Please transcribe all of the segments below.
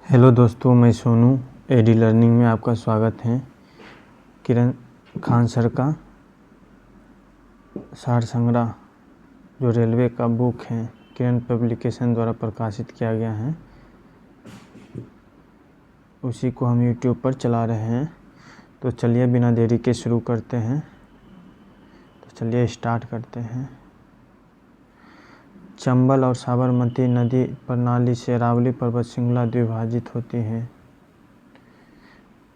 Hello दोस्तों, मैं Sonu AD learning में आपका स्वागत है। किरण खान सर का सार संग्रह जो रेलवे का बुक है, किरण पब्लिकेशन द्वारा प्रकाशित किया गया है, उसी को हम यूट्यूब पर चला रहे हैं। तो चलिए बिना देरी के शुरू करते हैं। तो चलिए स्टार्ट करते हैं। चंबल और साबरमती नदी प्रणाली से अरावली पर्वत श्रृंखला द्विभाजित होती है।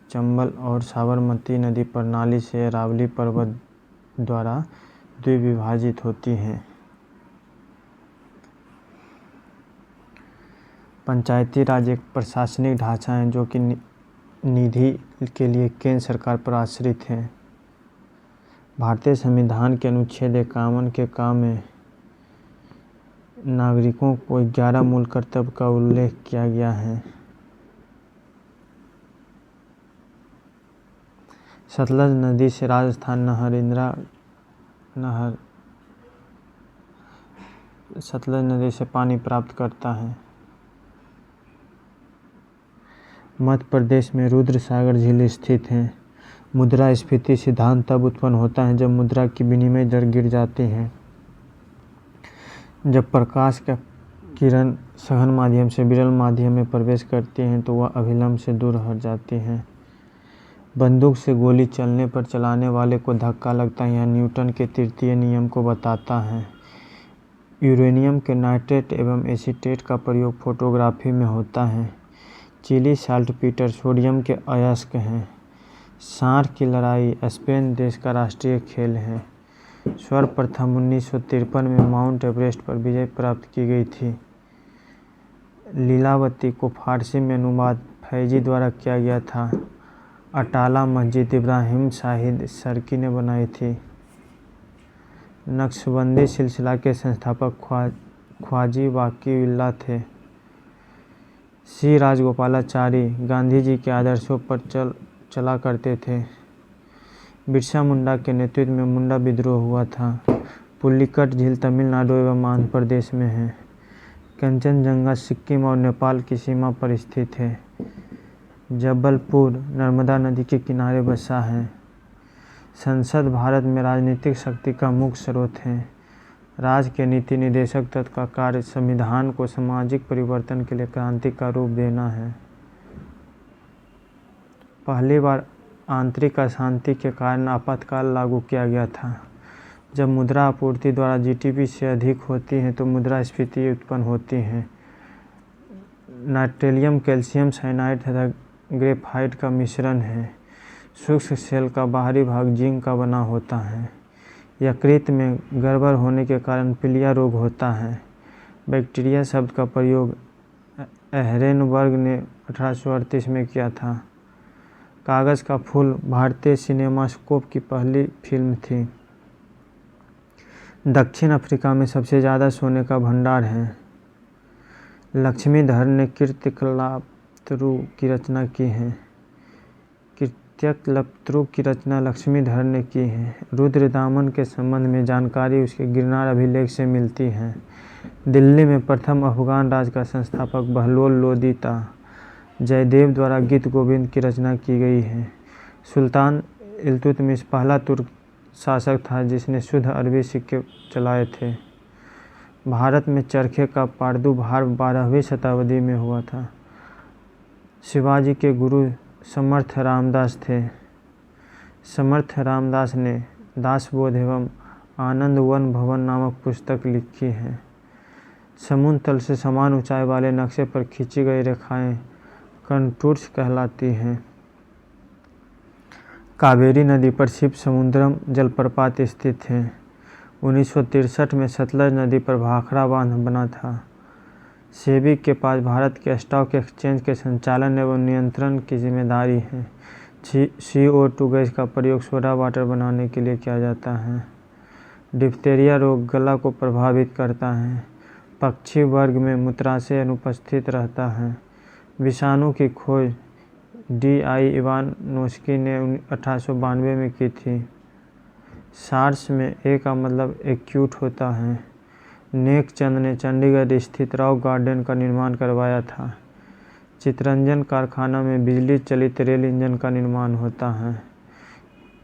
चंबल और साबरमती नदी प्रणाली से अरावली पर्वत द्वारा द्विभाजित होती हैं। पंचायती राज एक प्रशासनिक ढांचा है जो कि निधि के लिए केंद्र सरकार पर आश्रित है। भारतीय संविधान के अनुच्छेद 51 के काम में नागरिकों को 11 मूल कर्तव्य का उल्लेख किया गया है। सतलज नदी से राजस्थान नहर इंदिरा नहर सतलज नदी से पानी प्राप्त करता है। मध्य प्रदेश में रुद्र सागर झील स्थित है। मुद्रास्फीति सिद्धांत तब उत्पन्न होता है जब मुद्रा की विनिमय दर गिर जाती है। जब प्रकाश का किरण सघन माध्यम से विरल माध्यम में प्रवेश करती हैं तो वह अभिलंब से दूर हट जाती हैं। बंदूक से गोली चलने पर चलाने वाले को धक्का लगता है। यह न्यूटन के तृतीय नियम को बताता है। यूरेनियम के नाइट्रेट एवं एसीटेट का प्रयोग फोटोग्राफी में होता है। चिली साल्टपीटर सोडियम के अयस्क हैं। सांड की लड़ाई स्पेन देश का राष्ट्रीय खेल है। सर्वप्रथम 1953 में माउंट एवरेस्ट पर विजय प्राप्त की गई थी। लीलावती को फारसी में अनुवाद फैजी द्वारा किया गया था। अटाला मस्जिद इब्राहिम शाहिद सर्की ने बनाई थी। नक्शबंदी सिलसिला के संस्थापक ख्वाजा बाक़ीउल्लाह थे। सी राजगोपालाचारी गांधी जी के आदर्शों पर चला करते थे। बिरसा मुंडा के नेतृत्व में मुंडा विद्रोह हुआ था। पुलिकट झील तमिलनाडु एवं आंध्र प्रदेश में है। कंचनजंगा सिक्किम और नेपाल की सीमा पर स्थित है। जबलपुर नर्मदा नदी के किनारे बसा है। संसद भारत में राजनीतिक शक्ति का मुख्य स्रोत है। राज्य के नीति निदेशक तत्व का कार्य संविधान को सामाजिक परिवर्तन के लिए क्रांति का रूप देना है। पहली बार आंतरिक अशांति के कारण आपातकाल लागू किया गया था। जब मुद्रा आपूर्ति द्वारा जीडीपी से अधिक होती है तो मुद्रास्फीति उत्पन्न होती है। नाइट्रियम कैल्शियम साइनाइड तथा ग्रेफाइट का मिश्रण है। शुष्क सेल का बाहरी भाग जिंक का बना होता है। यकृत में गड़बड़ होने के कारण पीलिया रोग होता है। बैक्टीरिया शब्द का प्रयोग एहरेनबर्ग ने 1838 में किया था। कागज़ का फूल भारतीय सिनेमास्कोप की पहली फिल्म थी। दक्षिण अफ्रीका में सबसे ज़्यादा सोने का भंडार है। लक्ष्मीधर ने कीर्त्यकलापत्रु की रचना की है। कीर्त्यकलापत्रु की रचना लक्ष्मीधर ने की है। रुद्रदामन के संबंध में जानकारी उसके गिरनार अभिलेख से मिलती है। दिल्ली में प्रथम अफगान राज का संस्थापक बहलोल लोदी था। जयदेव द्वारा गीत गोविंद की रचना की गई है। सुल्तान इल्तुतमिश पहला तुर्क शासक था जिसने शुद्ध अरबी सिक्के चलाए थे। भारत में चरखे का प्रादुर्भाव 12वीं शताब्दी में हुआ था। शिवाजी के गुरु समर्थ रामदास थे। समर्थ रामदास ने दासबोध एवं आनंद वन भवन नामक पुस्तक लिखी है। समुद्र तल से समान ऊंचाई वाले नक्शे पर खींची गई रेखाएं कंटूर्स कहलाती हैं। कावेरी नदी पर शिव समुद्रम जलप्रपात स्थित है। 1963 में सतलज नदी पर भाखड़ा बांध बना था। सेबी के पास भारत के स्टॉक एक्सचेंज के संचालन एवं नियंत्रण की जिम्मेदारी है। CO2 गैस का प्रयोग सोडा वाटर बनाने के लिए किया जाता है। डिप्थीरिया रोग गला को प्रभावित करता है। पक्षी वर्ग में मूत्राशय अनुपस्थित रहता है। विषाणु की खोज D.I. इवानोस्की ने 1892 में की थी। सार्स में ए का मतलब एक्यूट होता है। नेक चंद ने चंडीगढ़ स्थित रॉक गार्डन का निर्माण करवाया था। चितरंजन कारखाना में बिजली चलित रेल इंजन का निर्माण होता है।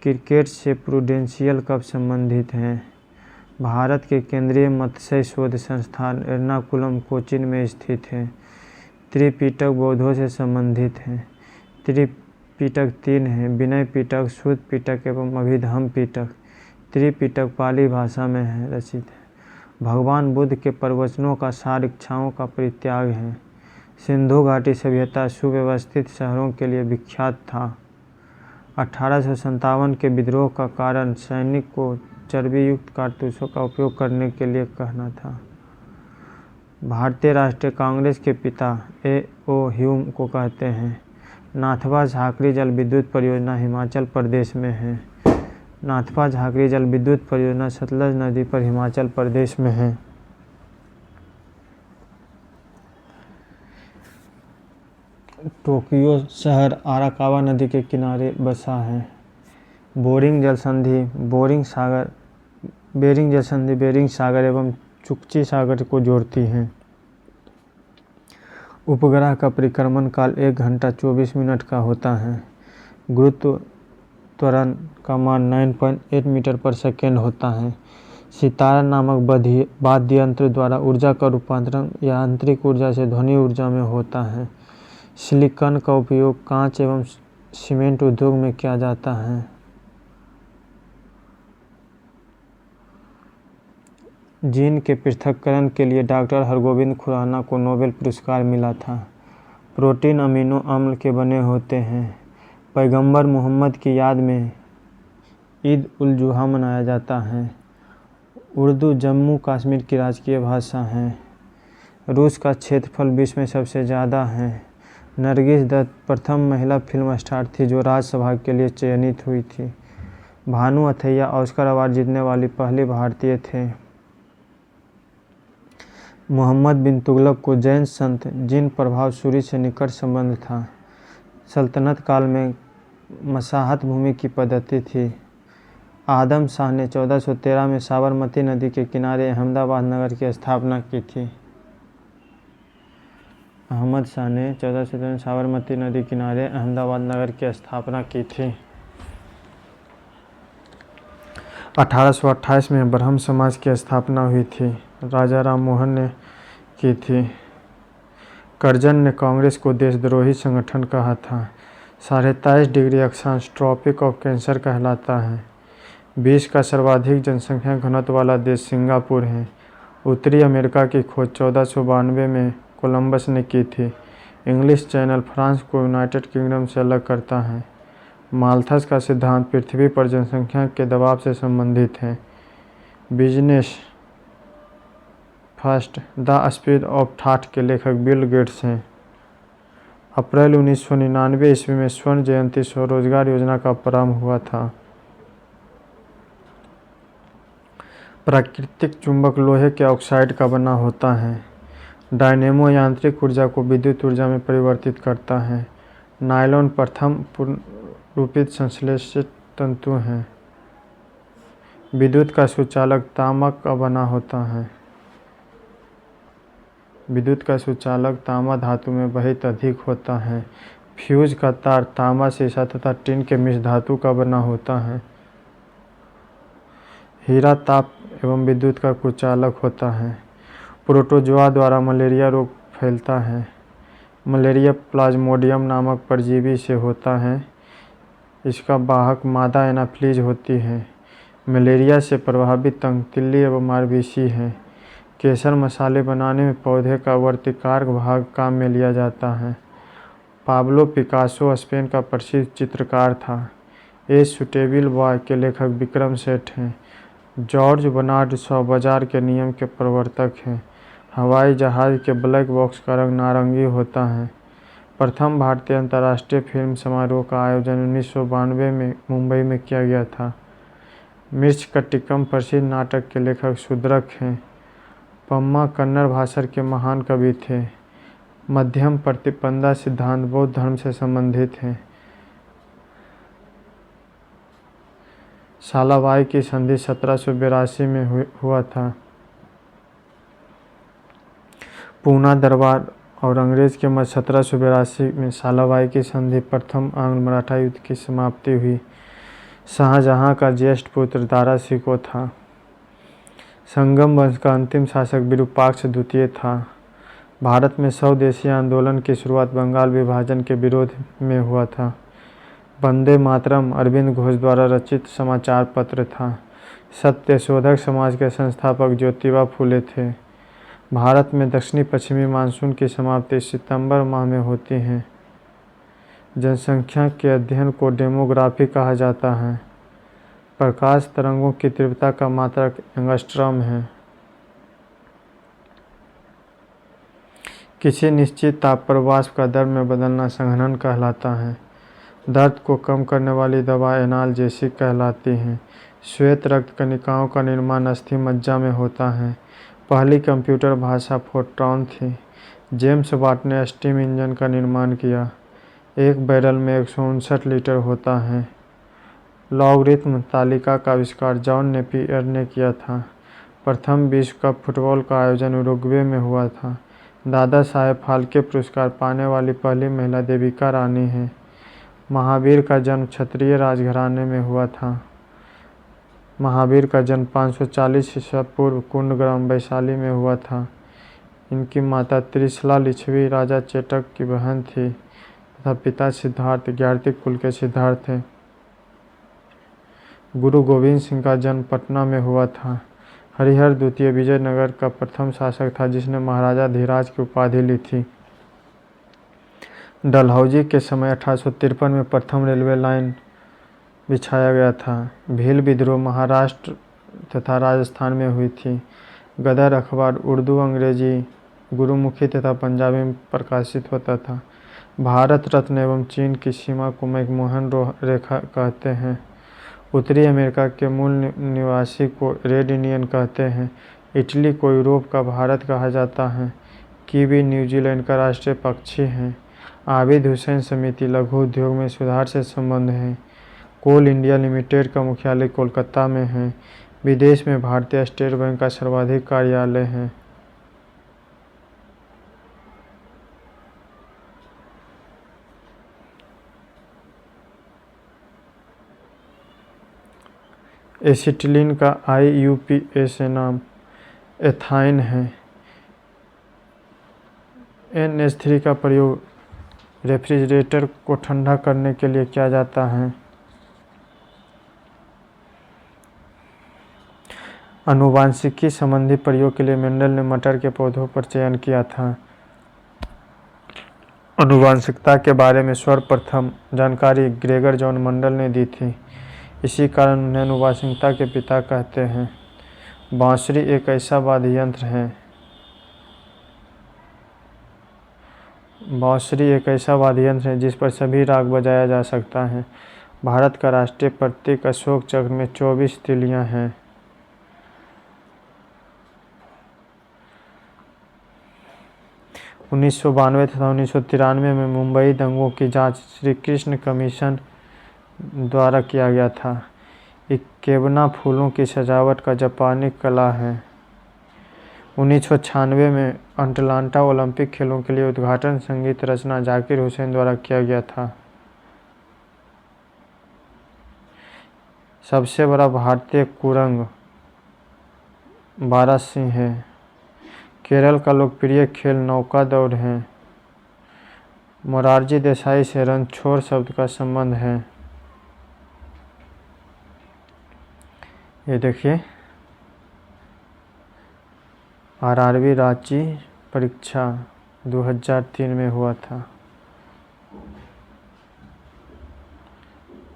क्रिकेट से प्रूडेंशियल कब संबंधित हैं? भारत के केंद्रीय मत्स्य शोध संस्थान एर्नाकुलम कोचीन में स्थित है। त्रिपिटक बौद्धों से संबंधित है। त्रिपिटक 3 है: विनय पिटक, सुत्त पिटक एवं अभिधम्म पिटक। त्रिपिटक पाली भाषा में है रचित है। भगवान बुद्ध के प्रवचनों का सार इच्छाओं का परित्याग है। सिंधु घाटी सभ्यता सुव्यवस्थित शहरों के लिए विख्यात था। 1857 के विद्रोह का कारण सैनिक को चर्बी युक्त कारतूसों का उपयोग करने के लिए कहना था। भारतीय राष्ट्रीय कांग्रेस के पिता A.O. ह्यूम को कहते हैं। नाथपा झाकरी जल विद्युत परियोजना हिमाचल प्रदेश में है। नाथपा झाकरी जल विद्युत परियोजना सतलज नदी पर हिमाचल प्रदेश में है। टोक्यो शहर आराकावा नदी के किनारे बसा है। बेरिंग जल संधि बेरिंग सागर एवं चुकची सागर को जोड़ती है। उपग्रह का परिक्रमण काल 1 घंटा 24 मिनट का होता है। गुरुत्व त्वरण का मान 9.8 मीटर पर सेकेंड होता है। सितारा नामक वाद्य यंत्र द्वारा ऊर्जा का रूपांतरण यांत्रिक ऊर्जा से ध्वनि ऊर्जा में होता है। सिलिकॉन का उपयोग कांच एवं सीमेंट उद्योग में किया जाता है। जीन के पृथक्करण के लिए डॉक्टर हरगोविंद खुराना को नोबेल पुरस्कार मिला था। प्रोटीन अमीनो अम्ल के बने होते हैं। पैगंबर मोहम्मद की याद में ईद उल जुहा मनाया जाता है। उर्दू जम्मू कश्मीर की राजकीय भाषा है। रूस का क्षेत्रफल विश्व में सबसे ज़्यादा है। नरगिस दत्त प्रथम महिला फिल्म स्टार थी जो राज्यसभा के लिए चयनित हुई थी। भानु अथैया ऑस्कर अवार्ड जीतने वाली पहली भारतीय थे। मोहम्मद बिन तुगलक को जैन संत जिन प्रभावसूरी से निकट संबंध था। सल्तनत काल में मसाहत भूमि की पद्धति थी। आदम शाह ने 1413 में साबरमती नदी के किनारे अहमदाबाद नगर की स्थापना की थी। अहमद शाह ने 1413 में साबरमती नदी किनारे अहमदाबाद नगर की स्थापना की थी। 1828 में ब्रह्म समाज की स्थापना हुई थी। राजा राम मोहन ने की थी। कर्जन ने कांग्रेस को देशद्रोही संगठन कहा था। 23.5 डिग्री अक्षांश ट्रॉपिक ऑफ कैंसर कहलाता है। विश्व का सर्वाधिक जनसंख्या घनत्व वाला देश सिंगापुर है। उत्तरी अमेरिका की खोज 1492 में कोलंबस ने की थी। इंग्लिश चैनल फ्रांस को यूनाइटेड किंगडम से अलग करता है। माल्थस का सिद्धांत पृथ्वी पर जनसंख्या के दबाव से संबंधित है। Business first the speed of thought के लेखक बिल गेट्स हैं। अप्रैल 1999 ईस्वी में स्वर्ण जयंती स्वरोजगार योजना का प्रारंभ हुआ था। प्राकृतिक चुंबक लोहे के ऑक्साइड का बना होता है। डायनेमो यांत्रिक ऊर्जा को विद्युत ऊर्जा में परिवर्तित करता है। नायलॉन प्रथम पुनर्रूपित संश्लेषित तंतु हैं। विद्युत का सुचालक तांबा का बना होता है। विद्युत का सुचालक तांबा धातु में बहुत अधिक होता है। फ्यूज का तार तांबा, सीसा तथा टिन के मिश्र धातु का बना होता है। हीरा ताप एवं विद्युत का कुचालक होता है। प्रोटोजोआ द्वारा मलेरिया रोग फैलता है। मलेरिया प्लाज्मोडियम नामक परजीवी से होता है। इसका वाहक मादा एनाफिलीज होती है। मलेरिया से प्रभावित तंगतिल्ली एवं आरबीसी है। केसर मसाले बनाने में पौधे का वर्तिकार्क भाग काम में लिया जाता है। पाब्लो पिकासो स्पेन का प्रसिद्ध चित्रकार था। ए सुटेबल बॉय के लेखक विक्रम सेठ हैं। जॉर्ज बर्नार्ड शॉ बाजार के नियम के प्रवर्तक हैं। हवाई जहाज़ के ब्लैक बॉक्स का रंग नारंगी होता है। प्रथम भारतीय अंतर्राष्ट्रीय फिल्म समारोह का आयोजन 1992 में मुंबई में किया गया था। मिर्च कट्टिकम प्रसिद्ध नाटक के लेखक शूद्रक हैं। पम्मा कन्नड़ भाषा के महान कवि थे। मध्यम प्रतिपन्ना सिद्धांत बौद्ध धर्म से संबंधित है। सालाबाई की संधि 1782 में हुआ था। पूना दरबार और अंग्रेज के मध्य 1782 में सालाबाई की संधि, प्रथम आंग्ल मराठा युद्ध की समाप्ति हुई। शाहजहां का ज्येष्ठ पुत्र दारा शिकोह था। संगम वंश का अंतिम शासक विरूपाक्ष द्वितीय था। भारत में स्वदेशी आंदोलन की शुरुआत बंगाल विभाजन के विरोध में हुआ था। वंदे मातरम अरविंद घोष द्वारा रचित समाचार पत्र था। सत्यशोधक समाज के संस्थापक ज्योतिबा फुले थे। भारत में दक्षिणी पश्चिमी मानसून की समाप्ति सितंबर माह में होती है। जनसंख्या के अध्ययन को डेमोग्राफी कहा जाता है। प्रकाश तरंगों की तीव्रता का मात्रक एंगस्ट्रॉम है। किसी निश्चित ताप पर वाष्प का दर में बदलना संघनन कहलाता है। दर्द को कम करने वाली दवा एनाल्जेसिक कहलाती है। श्वेत रक्त कणिकाओं का निर्माण अस्थि मज्जा में होता है। पहली कंप्यूटर भाषा फोर्ट्रॉन थी। जेम्स वाट ने स्टीम इंजन का निर्माण किया। एक बैरल में 159 लीटर होता है। लॉगरिथम तालिका का आविष्कार जॉन नेपियर ने किया था। प्रथम विश्व कप फुटबॉल का आयोजन उरुग्वे में हुआ था। दादा साहेब फाल्के पुरस्कार पाने वाली पहली महिला देविका रानी हैं। महावीर का जन्म क्षत्रिय राजघराने में हुआ था। महावीर का जन्म 540 ईसा पूर्व कुंडग्राम वैशाली में हुआ था। इनकी माता त्रिशला लिच्छवी राजा चेटक की बहन थी तथा पिता सिद्धार्थ ज्ञातिक कुल के सिद्धार्थ थे। गुरु गोविंद सिंह का जन्म पटना में हुआ था। हरिहर द्वितीय विजयनगर का प्रथम शासक था जिसने महाराजा धीराज की उपाधि ली थी। डलहौजी के समय 1853 में प्रथम रेलवे लाइन बिछाया गया था। भील विद्रोह महाराष्ट्र तथा राजस्थान में हुई थी। गदर अखबार उर्दू, अंग्रेजी, गुरुमुखी तथा पंजाबी में प्रकाशित होता था। भारत रत्न एवं चीन की सीमा को मैकमोहन रेखा कहते हैं। उत्तरी अमेरिका के मूल निवासी को रेड इंडियन कहते हैं। इटली को यूरोप का भारत कहा जाता है। कीवी न्यूजीलैंड का राष्ट्रीय पक्षी है। आबिद हुसैन समिति लघु उद्योग में सुधार से संबंध है। कोल इंडिया लिमिटेड का मुख्यालय कोलकाता में है। विदेश में भारतीय स्टेट बैंक का सर्वाधिक कार्यालय है। एसिटिलीन का IUPAC से नाम एथाइन है। NH3 का प्रयोग रेफ्रिजरेटर को ठंडा करने के लिए किया जाता है। आनुवांशिकी संबंधी प्रयोग के लिए मेंडल ने मटर के पौधों पर चयन किया था। आनुवांशिकता के बारे में सर्वप्रथम जानकारी ग्रेगर जॉन मेंडल ने दी थी। इसी कारण उन्हें आनुवांशिकता के पिता कहते हैं। बांसुरी एक ऐसा वाद्य यंत्र है। बांसुरी एक ऐसा वाद्य यंत्र है जिस पर सभी राग बजाया जा सकता है। भारत का राष्ट्रीय प्रतीक अशोक चक्र में 24 तिलियां हैं। उन्नीस सौ 92 तथा 1993 में मुंबई दंगों की जांच श्री कृष्ण कमीशन द्वारा किया गया था। इकेबना फूलों की सजावट का जापानी कला है। 1996 में अटलांटा ओलंपिक खेलों के लिए उद्घाटन संगीत रचना जाकिर हुसैन द्वारा किया गया था। सबसे बड़ा भारतीय कुरंग बारहसिंह है। केरल का लोकप्रिय खेल नौका दौड़ है। मोरारजी देसाई से रणछोड़ शब्द का संबंध है। ये देखिए RRB रांची परीक्षा 2003 में हुआ था।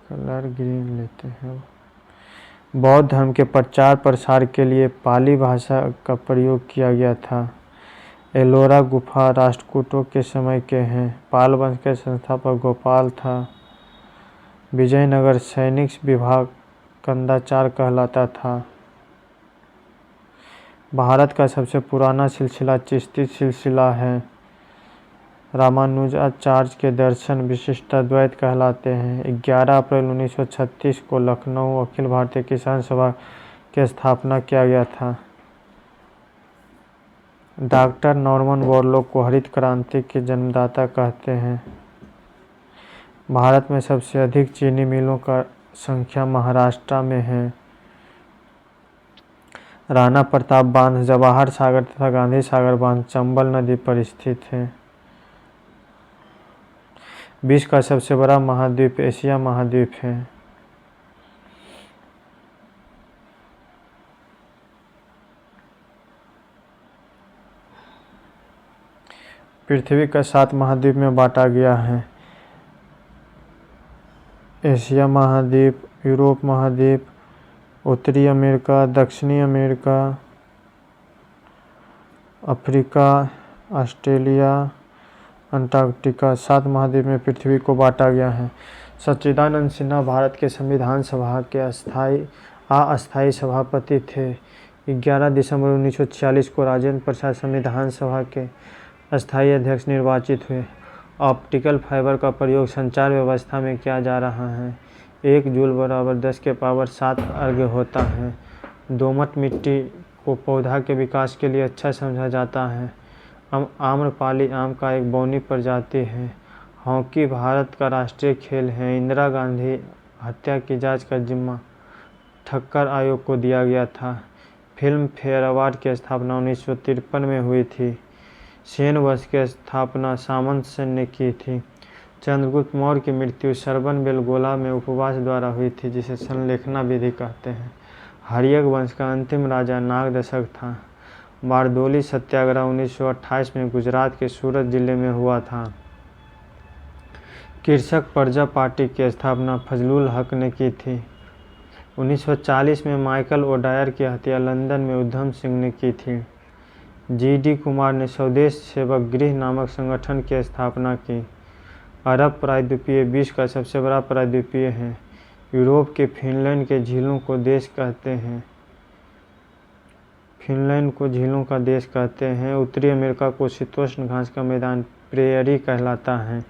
कलर ग्रीन लेते हैं। बौद्ध धर्म के प्रचार प्रसार के लिए पाली भाषा का प्रयोग किया गया था। एलोरा गुफा राष्ट्रकूटों के समय के हैं। पाल वंश के संस्थापक गोपाल था। विजयनगर सैनिक विभाग कंदाचार कहलाता था। भारत का सबसे पुराना सिलसिला चिश्ती सिलसिला है। रामानुजाचार्य के दर्शन विशिष्टाद्वैत कहलाते हैं। 11 अप्रैल 1936 को लखनऊ अखिल भारतीय किसान सभा की स्थापना किया गया था। डॉक्टर नॉर्मन बोरलॉग को हरित क्रांति के जन्मदाता कहते हैं। भारत में सबसे अधिक चीनी मिलों का संख्या महाराष्ट्र में है। राणा प्रताप बांध जवाहर सागर तथा गांधी सागर बांध चंबल नदी पर स्थित है। विश्व का सबसे बड़ा महाद्वीप एशिया महाद्वीप है। पृथ्वी का 7 महाद्वीप में बांटा गया है। एशिया महाद्वीप, यूरोप महाद्वीप, उत्तरी अमेरिका, दक्षिणी अमेरिका, अफ्रीका, ऑस्ट्रेलिया, अंटार्कटिका, 7 महाद्वीप में पृथ्वी को बांटा गया है। सच्चिदानंद सिन्हा भारत के संविधान सभा के अस्थायी सभापति थे। 11 दिसंबर 1946 को राजेंद्र प्रसाद संविधान सभा के अस्थायी अध्यक्ष निर्वाचित हुए। ऑप्टिकल फाइबर का प्रयोग संचार व्यवस्था में किया जा रहा है। 1 जूल बराबर 10⁻7 अर्घ्य होता है। दोमट मिट्टी को पौधा के विकास के लिए अच्छा समझा जाता है। आम्रपाली आम का एक बौनी प्रजाति है। हॉकी भारत का राष्ट्रीय खेल है। इंदिरा गांधी हत्या की जांच का जिम्मा ठक्कर आयोग को दिया गया था। फिल्म फेयर अवार्ड की स्थापना 1953 में हुई थी। सेन वंश की स्थापना सामंत सेन ने की थी। चंद्रगुप्त मौर्य की मृत्यु सरबन-बेलगोला में उपवास द्वारा हुई थी, जिसे संलेखना विधि कहते हैं। हर्यक वंश का अंतिम राजा नागदशक था। बारदोली सत्याग्रह 1928 में गुजरात के सूरत जिले में हुआ था। कृषक प्रजा पार्टी की स्थापना फजलुल हक ने की थी। 1940 में माइकल ओडायर की हत्या लंदन में उधम सिंह ने की थी। जी.डी. कुमार ने स्वदेश सेवक गृह नामक संगठन की स्थापना की। अरब प्रायद्वीपीय विश्व का सबसे बड़ा प्रायद्वीपीय है। यूरोप के फिनलैंड के झीलों को देश कहते हैं। फिनलैंड को झीलों का देश कहते हैं। उत्तरी अमेरिका को शीतोष्ण घास का मैदान प्रेयरी कहलाता है।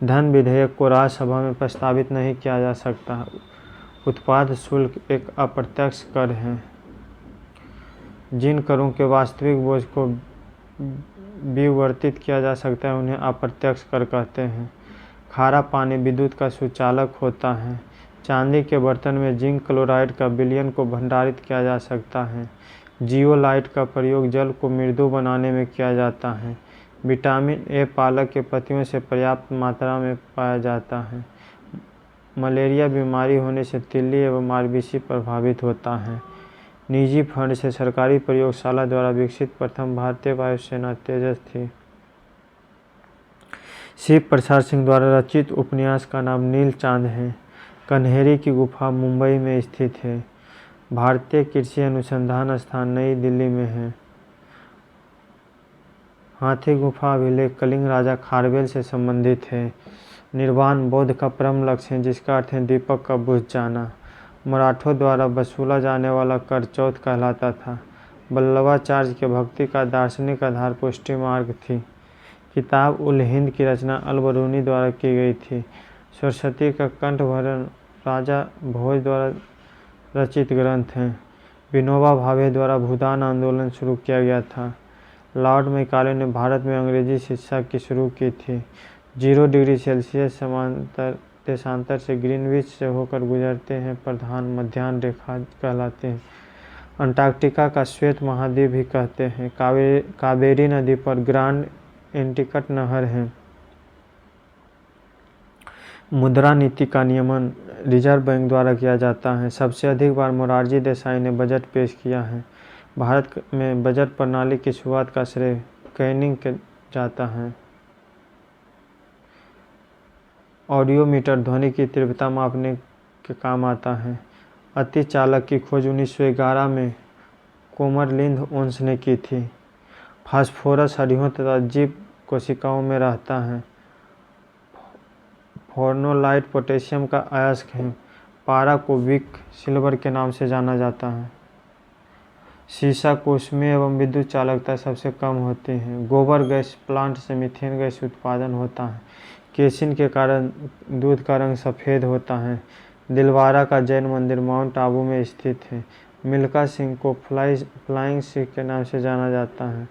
धन विधेयक को राज्यसभा में प्रस्तावित नहीं किया जा सकता। उत्पाद शुल्क एक अप्रत्यक्ष कर है। जिन करों के वास्तविक बोझ को विवर्तित किया जा सकता है उन्हें अप्रत्यक्ष कर कहते हैं। खारा पानी विद्युत का सुचालक होता है। चांदी के बर्तन में जिंक क्लोराइड का विलयन को भंडारित किया जा सकता है। जियोलाइट का प्रयोग जल को मृदु बनाने में किया जाता है। विटामिन ए पालक के पत्तियों से पर्याप्त मात्रा में पाया जाता है। मलेरिया बीमारी होने से तिल्ली एवं आरबीसी प्रभावित होता है। निजी फंड से सरकारी प्रयोगशाला द्वारा विकसित प्रथम भारतीय वायुसेना तेजस थी। शिव प्रसाद सिंह द्वारा रचित उपन्यास का नाम नील चांद है। कन्हेरी की गुफा मुंबई में स्थित है। भारतीय कृषि अनुसंधान संस्थान नई दिल्ली में है। हाथी गुफा अभिलेख कलिंग राजा खारवेल से संबंधित है। निर्वाण बौद्ध का परम लक्ष्य है, जिसका अर्थ है दीपक का बुझ जाना। मराठों द्वारा वसूला जाने वाला कर चौथ कहलाता था। वल्लभाचार्य के भक्ति का दार्शनिक आधार पुष्टि मार्ग थी। किताब उल हिंद की रचना अल बरूनी द्वारा की गई थी। सरस्वती का कंठभरण राजा भोज द्वारा रचित ग्रंथ हैं। विनोबा भावे द्वारा भूदान आंदोलन शुरू किया गया था। लॉर्ड मैकाले ने भारत में अंग्रेजी शिक्षा की शुरू की थी। 0 डिग्री सेल्सियस समांतर देशांतर से ग्रीनविच से होकर गुजरते हैं प्रधान मध्याह्न रेखा कहलाते हैं। अंटार्कटिका का श्वेत महाद्वीप भी कहते हैं। कावेरी नदी पर ग्रांड एंटिकट नहर है। मुद्रा नीति का नियमन रिजर्व बैंक द्वारा किया जाता है। सबसे अधिक बार मोरारजी देसाई ने बजट पेश किया है। भारत में बजट प्रणाली की शुरुआत का श्रेय कैनिंग के जाता है। ऑडियोमीटर ध्वनि की तीव्रता मापने के काम आता है। अति चालक की खोज 1911 में कोमरलिंद ओंस ने की थी। फास्फोरस हड्डियों तथा जीव कोशिकाओं में रहता है। फोर्नोलाइट पोटेशियम का अयस्क है। पारा को विक सिल्वर के नाम से जाना जाता है। सीसा को ऊष्मीय एवं विद्युत चालकता सबसे कम होती है। गोबर गैस प्लांट से मीथेन गैस उत्पादन होता है। केसिन के कारण दूध का रंग सफ़ेद होता है। दिलवारा का जैन मंदिर माउंट आबू में स्थित है। मिल्खा सिंह को फ्लाइंग सिख के नाम से जाना जाता है।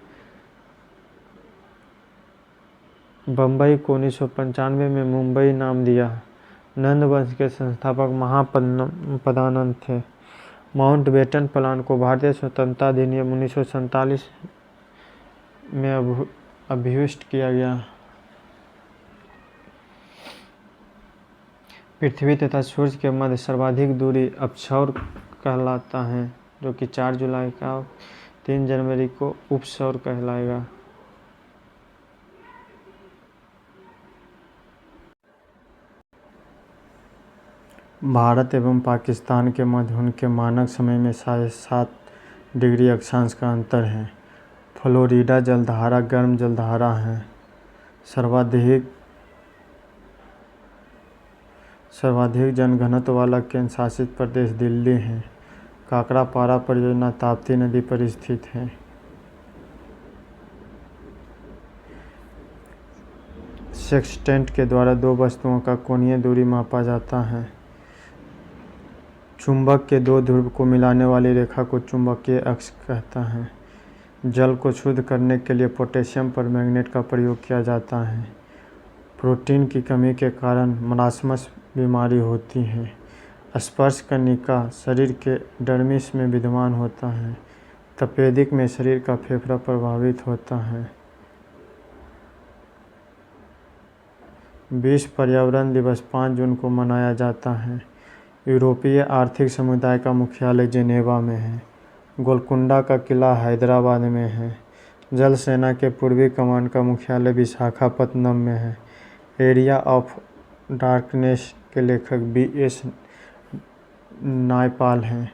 बम्बई को 1995 में मुंबई नाम दिया। नंद वंश के संस्थापक महापदानंद थे। माउंटबेटन प्लान को भारतीय स्वतंत्रता अधिनियम 1947 में अभिष्ट किया गया। पृथ्वी तथा सूर्य के मध्य सर्वाधिक दूरी अपसौर कहलाता है, जो कि 4 जुलाई का 3 जनवरी को उपसौर कहलाएगा। भारत एवं पाकिस्तान के मध्य उनके मानक समय में 7.5 डिग्री अक्षांश का अंतर है। फ्लोरिडा जलधारा गर्म जलधारा है। सर्वाधिक जनघनत्व वाला केंद्र शासित प्रदेश दिल्ली है। काकरापारा परियोजना ताप्ती नदी पर स्थित है। सेक्सटेंट के द्वारा दो वस्तुओं का कोणीय दूरी मापा जाता है। चुंबक के दो ध्रुव को मिलाने वाली रेखा को चुंबकीय अक्ष कहता है। जल को शुद्ध करने के लिए पोटेशियम परमैंगनेट का प्रयोग किया जाता है। प्रोटीन की कमी के कारण मरासमस बीमारी होती है। स्पर्श कनिका शरीर के डर्मिस में विद्यमान होता है। तपेदिक में शरीर का फेफड़ा प्रभावित होता है। विश्व पर्यावरण दिवस 5 जून को मनाया जाता है। यूरोपीय आर्थिक समुदाय का मुख्यालय जेनेवा में है। गोलकुंडा का किला हैदराबाद में है। जल सेना के पूर्वी कमान का मुख्यालय विशाखापत्तनम में है। एरिया ऑफ डार्कनेस के लेखक B.S. नायपाल हैं।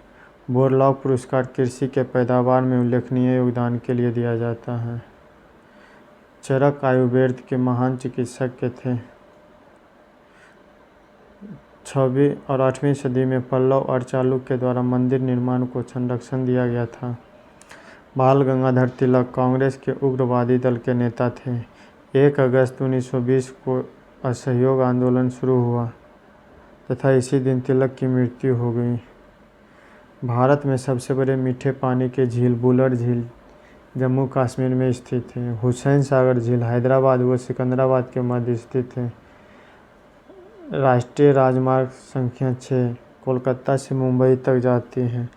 बोरलॉग पुरस्कार कृषि के पैदावार में उल्लेखनीय योगदान के लिए दिया जाता है। चरक आयुर्वेद के महान चिकित्सक के थे। 6वीं और 8वीं सदी में पल्लव और चालुक्य के द्वारा मंदिर निर्माण को संरक्षण दिया गया था। बाल गंगाधर तिलक कांग्रेस के उग्रवादी दल के नेता थे। 1 अगस्त 1920 को असहयोग आंदोलन शुरू हुआ तथा इसी दिन तिलक की मृत्यु हो गई। भारत में सबसे बड़े मीठे पानी के झील बुलर झील जम्मू कश्मीर में स्थित है। हुसैन सागर झील हैदराबाद व सिकंदराबाद के मध्य स्थित है। राष्ट्रीय राजमार्ग संख्या 6 कोलकाता से मुंबई तक जाती है।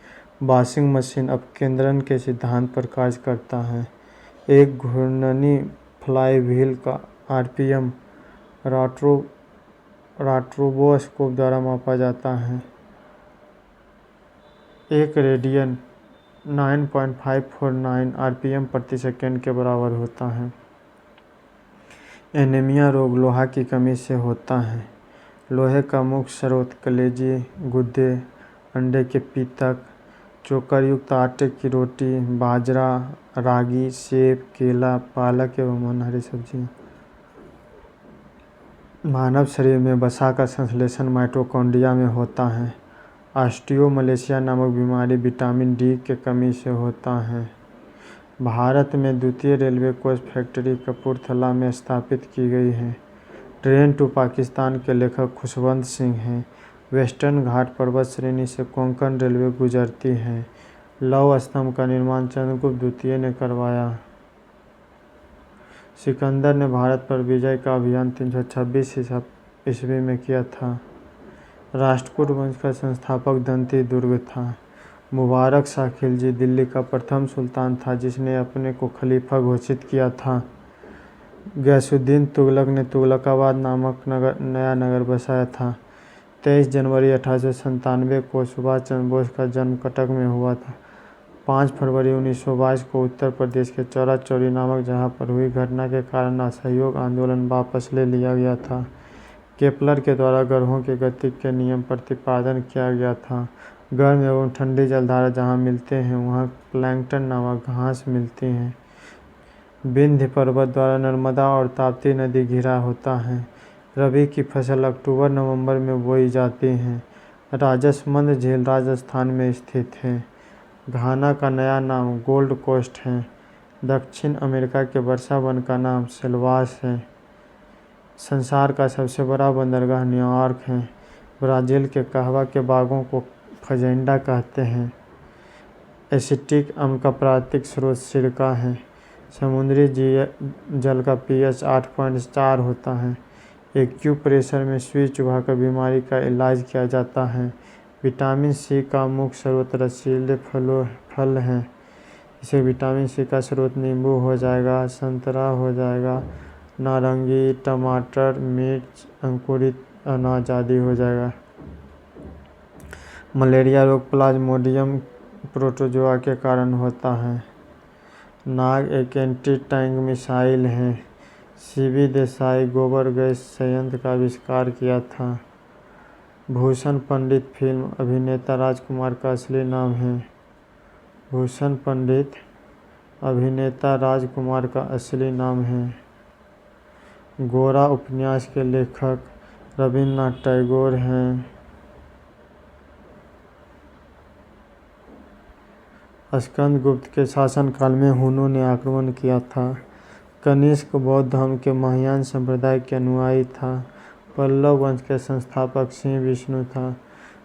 वॉशिंग मशीन अपकेंद्रण के सिद्धांत पर कार्य करता है। एक घूर्णनी फ्लाई व्हील का RPM राट्रोबोस्कोप द्वारा मापा जाता है। एक रेडियन 9.549 RPM प्रति सेकंड के बराबर होता है। एनीमिया रोग लोहा की कमी से होता है। लोहे का मुख्य स्रोत कलेजी, गुर्दे, अंडे के पित्तक, चोकर युक्त आटे की रोटी, बाजरा, रागी, सेब, केला, पालक एवं अन्य हरी सब्जियां। मानव शरीर में वसा का संश्लेषण माइटोकॉन्ड्रिया में होता है। ऑस्टियोमलेशिया नामक बीमारी विटामिन D के कमी से होता है। भारत में द्वितीय रेलवे कोच फैक्ट्री कपूरथला में स्थापित की गई है। ट्रेन टू पाकिस्तान के लेखक खुशवंत सिंह हैं। वेस्टर्न घाट पर्वत श्रेणी से कोंकण रेलवे गुजरती है। लौह स्तंभ का निर्माण चंद्रगुप्त द्वितीय ने करवाया। सिकंदर ने भारत पर विजय का अभियान 326 ईस्वी में किया था। राष्ट्रकूट वंश का संस्थापक दंती दुर्ग था। मुबारक शाह खिलजी दिल्ली का प्रथम सुल्तान था जिसने अपने को खलीफा घोषित किया था। गयासुद्दीन तुगलक ने तुगलकाबाद नामक नया नगर बसाया था। 23 जनवरी 1897 को सुभाष चंद्र बोस का जन्म कटक में हुआ था। 5 फरवरी 1922 को उत्तर प्रदेश के चौरा चौरी नामक जगह पर हुई घटना के कारण असहयोग आंदोलन वापस ले लिया गया था। केपलर के द्वारा ग्रहों की गति के नियम प्रतिपादन किया गया था। गर्म एवं ठंडी जलधारा जहाँ मिलते हैं वहाँ प्लैंकटन नामक घास मिलती हैं। विंध्य पर्वत द्वारा नर्मदा और ताप्ती नदी घिरा होता है। रबी की फसल अक्टूबर-नवंबर में बोई जाती है। राजसमंद झील राजस्थान में स्थित है। घाना का नया नाम गोल्ड कोस्ट है। दक्षिण अमेरिका के वर्षा वन का नाम सेल्वास है। संसार का सबसे बड़ा बंदरगाह न्यूयॉर्क है। ब्राज़ील के कहवा के बागों को फजेंडा कहते हैं। एसिटिक अम्ल का प्राकृतिक स्रोत सिरका है। समुद्री जल का pH 8.4 होता है। एक्यूप्रेशर में सुई चुभाकर बीमारी का इलाज किया जाता है। विटामिन सी का मुख्य स्रोत रसीले फल हैं। इसे विटामिन सी का स्रोत नींबू हो जाएगा, संतरा हो जाएगा, नारंगी, टमाटर, मिर्च, अंकुरित अनाज आदि हो जाएगा। मलेरिया रोग प्लाज्मोडियम प्रोटोजोआ के कारण होता है। नाग एक एंटी टैंक मिसाइल है। सीबी देसाई गोबर गैस संयंत्र का आविष्कार किया था। भूषण पंडित फिल्म अभिनेता राजकुमार का असली नाम है। भूषण पंडित अभिनेता राजकुमार का असली नाम है। गोरा उपन्यास के लेखक रविन्द्रनाथ टैगोर हैं। स्कंदगुप्त के शासनकाल में हुनों ने आक्रमण किया था। कनिष्क बौद्ध धर्म के महायान संप्रदाय के अनुयायी था। पल्लव वंश के संस्थापक सिंह विष्णु था।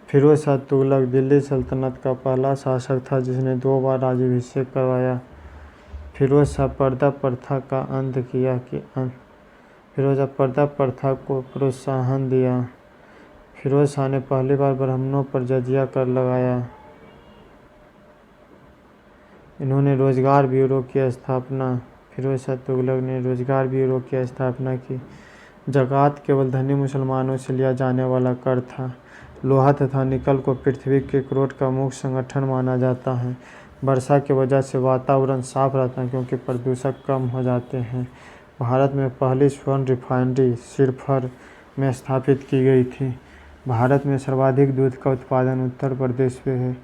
फिरोज शाह तुगलक दिल्ली सल्तनत का पहला शासक था जिसने 2 बार राज्याभिषेक करवाया। फिरोज शाह पर्दा प्रथा को प्रोत्साहन दिया। फिरोज शाह ने पहली बार ब्राह्मणों पर जजिया कर लगाया। इन्होंने रोजगार ब्यूरो की स्थापना फिरोज शाह तुगलक ने रोजगार ब्यूरो की स्थापना की। ज़कात केवल धनी मुसलमानों से लिया जाने वाला कर था। लोहा तथा निकल को पृथ्वी के क्रोध का मुख्य संगठन माना जाता है। वर्षा की वजह से वातावरण साफ रहता है क्योंकि प्रदूषक कम हो जाते हैं। भारत में पहली स्वर्ण रिफाइनरी सिरफर में स्थापित की गई थी। भारत में सर्वाधिक दूध का उत्पादन उत्तर प्रदेश में है।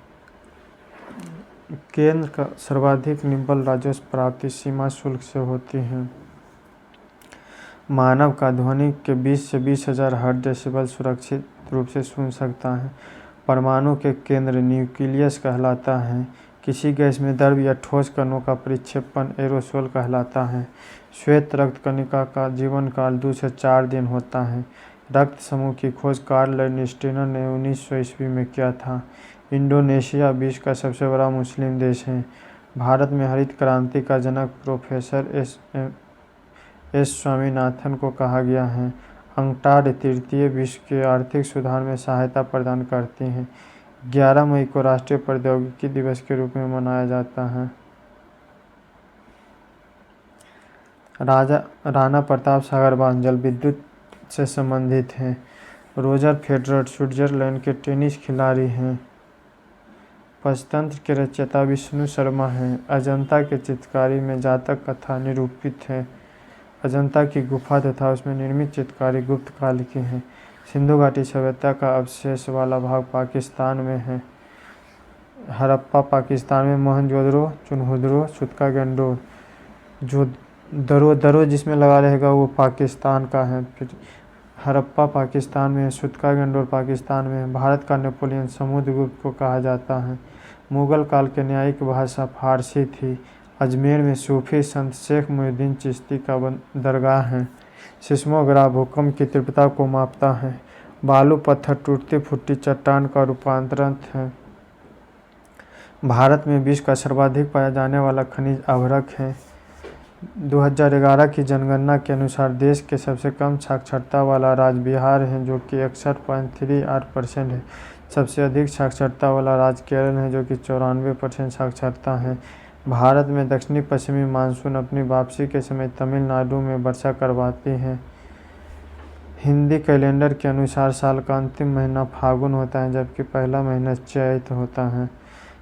केंद्र का सर्वाधिक निम्बल राजस्व प्राप्ति सीमा शुल्क से होती है। मानव का ध्वनि के 20 से 20,000 हर्ट्ज डेसिबल सुरक्षित रूप से सुन सकता है। परमाणु के केंद्र न्यूक्लियस कहलाता है। किसी गैस में द्रव या ठोस कणों का परिक्षेपण एरोसोल कहलाता है। श्वेत रक्त कणिका का जीवन काल 2 से 4 दिन होता है। रक्त समूह की खोज कार्ल लिस्टिनर ने 1900 ईस्वी में किया था। इंडोनेशिया विश्व का सबसे बड़ा मुस्लिम देश है। भारत में हरित क्रांति का जनक प्रोफेसर एस स्वामीनाथन को कहा गया है। अंकटाड तृतीय विश्व के आर्थिक सुधार में सहायता प्रदान करती हैं। 11 मई को राष्ट्रीय प्रौद्योगिकी दिवस के रूप में मनाया जाता है। राणा प्रताप सागर बांध जल विद्युत से संबंधित हैं। रोजर फेडरर स्विट्जरलैंड के टेनिस खिलाड़ी हैं। पंचतंत्र के रचयिता विष्णु शर्मा हैं। अजंता के चित्रकारी में जातक कथा निरूपित है। अजंता की गुफा तथा उसमें निर्मित चित्रकारी गुप्त काल की है। सिंधु घाटी सभ्यता का अवशेष वाला भाग पाकिस्तान में है। हड़प्पा पाकिस्तान में, मोहनजोदड़ो, चुनहुदरो, सुतका गंडोर, जो दरो जिसमें लगा रहेगा वो पाकिस्तान का है। फिर हड़प्पा पाकिस्तान में है, सुतका गंडोर पाकिस्तान में है। भारत का नेपोलियन समुद्रगुप्त को कहा जाता है। मुगल काल की न्यायिक भाषा फारसी थी। अजमेर में सूफी संत शेख मुहिउद्दीन चिश्ती का दरगाह है। सिस्मोग्राफ भूकंप की तीव्रता को मापता है। बालू पत्थर टूटती फूटती चट्टान का रूपांतरण है। भारत में विश्व का सर्वाधिक पाया जाने वाला खनिज अभ्रक है। 2011 की जनगणना के अनुसार देश के सबसे कम साक्षरता वाला राज्य बिहार है जो कि 61.38% है। सबसे अधिक साक्षरता वाला राज्य केरल है जो कि 94% साक्षरता है। भारत में दक्षिणी पश्चिमी मानसून अपनी वापसी के समय तमिलनाडु में वर्षा करवाती है। हिंदी कैलेंडर के अनुसार साल का अंतिम महीना फागुन होता है जबकि पहला महीना चैत होता है।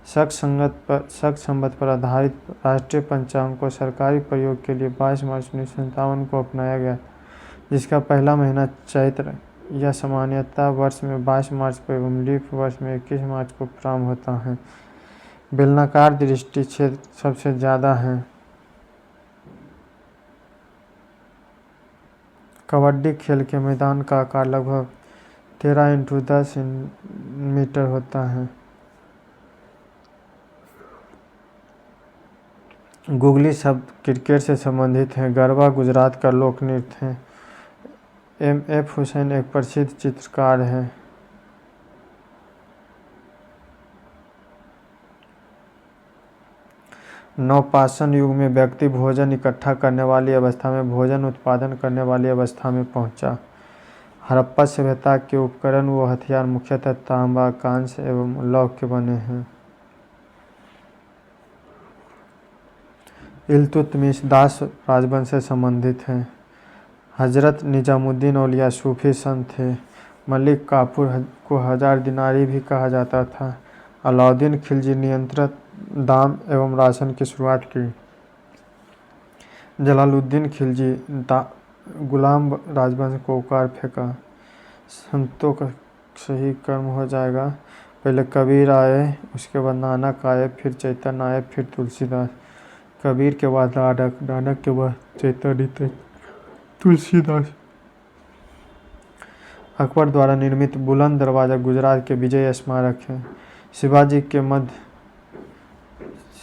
शक संवत पर आधारित राष्ट्रीय पंचांग को सरकारी प्रयोग के लिए 22 मार्च 1957 को अपनाया गया, जिसका पहला महीना चैत्र या सामान्यतः वर्ष में 22 मार्च को एवं लीप वर्ष में 21 मार्च को प्रारंभ होता है। बेलनाकार दृष्टि क्षेत्र सबसे ज़्यादा है। कबड्डी खेल के मैदान का आकार लगभग 13x10 मीटर होता है। गुगली शब्द क्रिकेट से संबंधित है। गरबा गुजरात का लोक नृत्य है। M.F. हुसैन एक प्रसिद्ध चित्रकार है। नवपाषाण युग में व्यक्ति भोजन इकट्ठा करने वाली अवस्था में भोजन उत्पादन करने वाली अवस्था में पहुंचा। हड़प्पा सभ्यता के उपकरण व हथियार मुख्यतः तांबा, कांस्य एवं लौह के बने हैं। इल्तुतमिश दास राजवंश से संबंधित हैं। हजरत निजामुद्दीन औलिया सूफी संत थे। मलिक काफूर को 1000 दिनारी भी कहा जाता था। अलाउद्दीन खिलजी नियंत्रित दाम एवं राशन की शुरुआत की। जलालुद्दीन खिलजी गुलाम राजवंश को उखाड़ फेंका। संतों का सही कर्म हो जाएगा। पहले कबीर आए, उसके बाद नानक आए, फिर चैतन्य आए, फिर तुलसीदास। कबीर के बाद नानक, नानक के बाद चैतन्य, तुलसीदास। अकबर द्वारा निर्मित बुलंद दरवाज़ा गुजरात के विजय स्मारक है।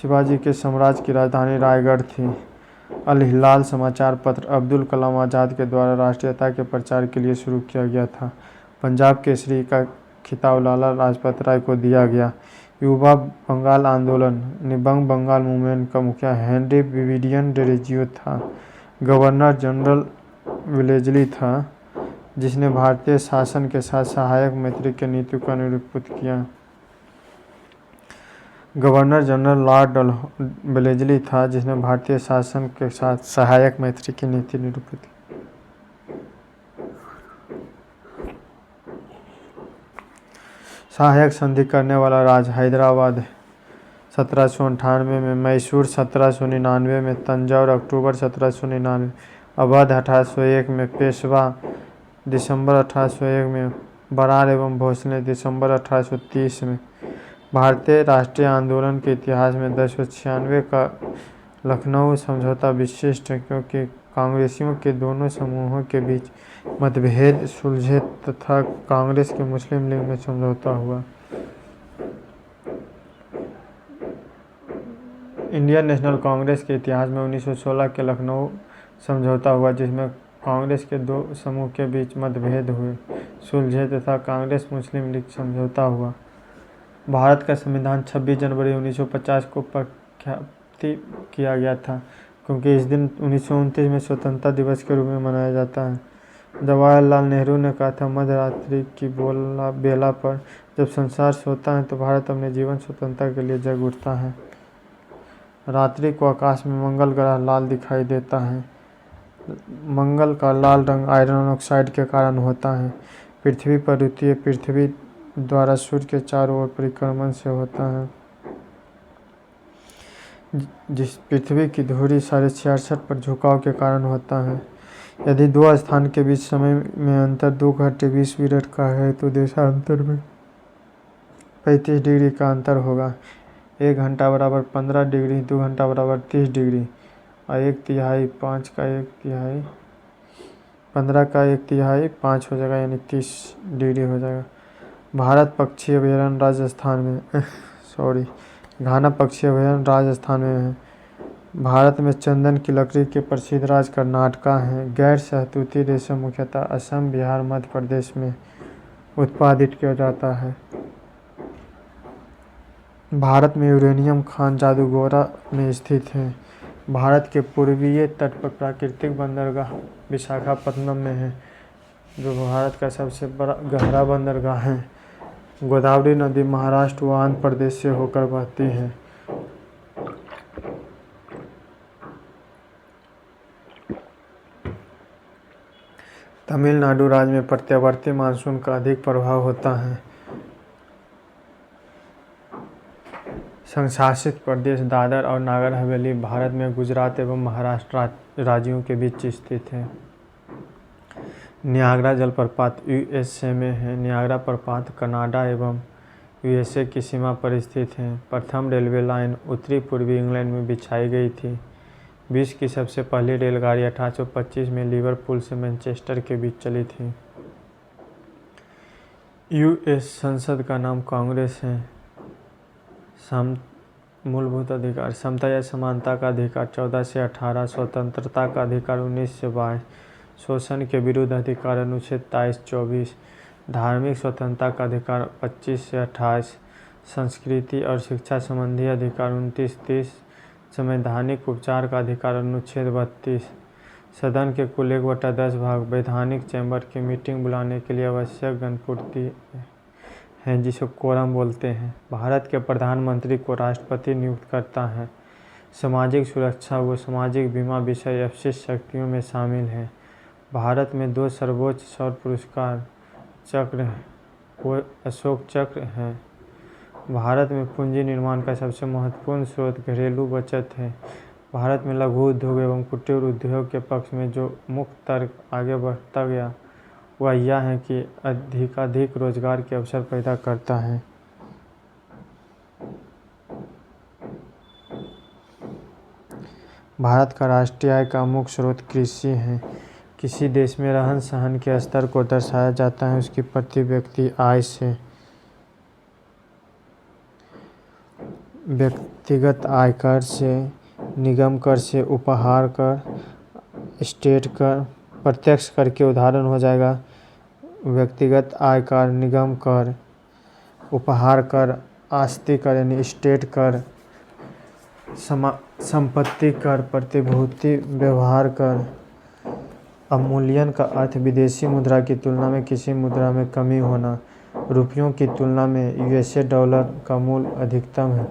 शिवाजी के साम्राज्य की राजधानी रायगढ़ थी। अल हिलाल समाचार पत्र अब्दुल कलाम आज़ाद के द्वारा राष्ट्रीयता के प्रचार के लिए शुरू किया गया था। पंजाब केसरी का खिताब लाला लाजपत राय को दिया गया। युवा बंगाल आंदोलन निबंग बंगाल मूवमेंट का मुखिया हेनरी विविडियन डेरेजियो था। गवर्नर जनरल वेलेस्ली था, जिसने भारतीय शासन के साथ सहायक मैत्री की नीति को निरूपित किया। गवर्नर जनरल लॉर्ड वेलेस्ली था, जिसने भारतीय शासन के साथ सहायक मैत्री की नीति निरूपित की। सहायक संधि करने वाला राज्य हैदराबाद 1798 में, मैसूर 1799 में, तंजौर अक्टूबर 1799, अवध 1801 में, पेशवा दिसंबर 1801 में, बरार एवं भोसले दिसंबर 1830 में। भारतीय राष्ट्रीय आंदोलन के इतिहास में 1096 का लखनऊ समझौता विशिष्ट है, क्योंकि कांग्रेसियों के दोनों समूहों के बीच मतभेद सुलझे तथा कांग्रेस के मुस्लिम लीग में समझौता हुआ। इंडियन नेशनल कांग्रेस के इतिहास में 1916 के लखनऊ समझौता हुआ, जिसमें कांग्रेस के दो समूह के बीच मतभेद हुए सुलझे तथा कांग्रेस मुस्लिम लीग समझौता हुआ। भारत का संविधान 26 जनवरी 1950 को प्रख्यापित किया गया था, क्योंकि इस दिन 1929 में स्वतंत्रता दिवस के रूप में मनाया जाता है। जवाहरलाल नेहरू ने कहा था, मध्यरात्रि की बेला पर जब संसार सोता है तो भारत अपने जीवन स्वतंत्रता के लिए जग उठता है। रात्रि को आकाश में मंगल ग्रह लाल दिखाई देता है। मंगल का लाल रंग आयरन ऑक्साइड के कारण होता है। पृथ्वी पर द्वितीय पृथ्वी द्वारा सूर्य के चारों ओर परिक्रमण से होता है, जिस पृथ्वी की धुरी 66.5 पर झुकाव के कारण होता है। यदि दो स्थान के बीच समय में अंतर 2 घंटे 20 मिनट का है तो देशांतर में 35 डिग्री का अंतर होगा। 1 घंटा बराबर 15 डिग्री, 2 घंटा बराबर 30 डिग्री और 1/3 5 का 1/3 15 का 1/3 5 हो जाएगा, यानी 30 डिग्री हो जाएगा। भारत पक्षी अभयारण्य राजस्थान में घाना पक्षी अभयारण्य राजस्थान में है। भारत में चंदन की लकड़ी के प्रसिद्ध राज्य कर्नाटका है। गैर शहतूती रेशम मुख्यतः असम, बिहार, मध्य प्रदेश में उत्पादित किया जाता है। भारत में यूरेनियम खान जादूगोरा में स्थित है। भारत के पूर्वीय तट पर प्राकृतिक बंदरगाह विशाखापत्तनम में है, जो भारत का सबसे बड़ा गहरा बंदरगाह है। गोदावरी नदी महाराष्ट्र व आंध्र प्रदेश से होकर बहती है। तमिलनाडु राज्य में प्रत्यावर्ती मानसून का अधिक प्रभाव होता है। संघशासित प्रदेश दादर और नागर हवेली भारत में गुजरात एवं महाराष्ट्र राज्यों के बीच स्थित है। नियाग्रा जलप्रपात यूएसए में है। नियाग्रा प्रपात कनाडा एवं यूएसए की सीमा पर स्थित है। प्रथम रेलवे लाइन उत्तरी पूर्वी इंग्लैंड में बिछाई गई थी। विश्व की सबसे पहली रेलगाड़ी 1825 में लिवरपूल से मैनचेस्टर के बीच चली थी। यूएस संसद का नाम कांग्रेस है। मूलभूत अधिकार समता या समानता का अधिकार 14 से 18, स्वतंत्रता का अधिकार 19 से 22, शोषण के विरुद्ध अधिकार अनुच्छेद 23-24, धार्मिक स्वतंत्रता का अधिकार 25 से 28, संस्कृति और शिक्षा संबंधी अधिकार 29-30, संवैधानिक उपचार का अधिकार अनुच्छेद 32। सदन के कुल 1/10 भाग वैधानिक चैम्बर की मीटिंग बुलाने के लिए आवश्यक गणपूर्ति हैं, जिसे कोरम बोलते हैं। भारत के प्रधानमंत्री को राष्ट्रपति नियुक्त करता है। सामाजिक सुरक्षा व सामाजिक बीमा विषय अवशिष्ट शक्तियों में शामिल है। भारत में 2 सर्वोच्च सौर पुरस्कार चक्र व अशोक चक्र हैं। भारत में पूंजी निर्माण का सबसे महत्वपूर्ण स्रोत घरेलू बचत है। भारत में लघु उद्योग एवं कुटीर उद्योग के पक्ष में जो मुख्य तर्क आगे बढ़ता गया वह यह है कि अधिकाधिक रोजगार के अवसर पैदा करता है। भारत का राष्ट्रीय आय का मुख्य स्रोत कृषि है। किसी देश में रहन सहन के स्तर को दर्शाया जाता है उसकी प्रति व्यक्ति आय से। व्यक्तिगत आयकर से, निगम कर से, उपहार कर, स्टेट कर, प्रत्यक्ष कर के उदाहरण हो जाएगा व्यक्तिगत आय कर, निगम कर, उपहार कर, आस्ति कर यानी स्टेट कर, संपत्ति कर, प्रतिभूति व्यवहार कर। अवमूल्यन का अर्थ विदेशी मुद्रा की तुलना में किसी मुद्रा में कमी होना। रुपयों की तुलना में यूएसए डॉलर का मूल्य अधिकतम है।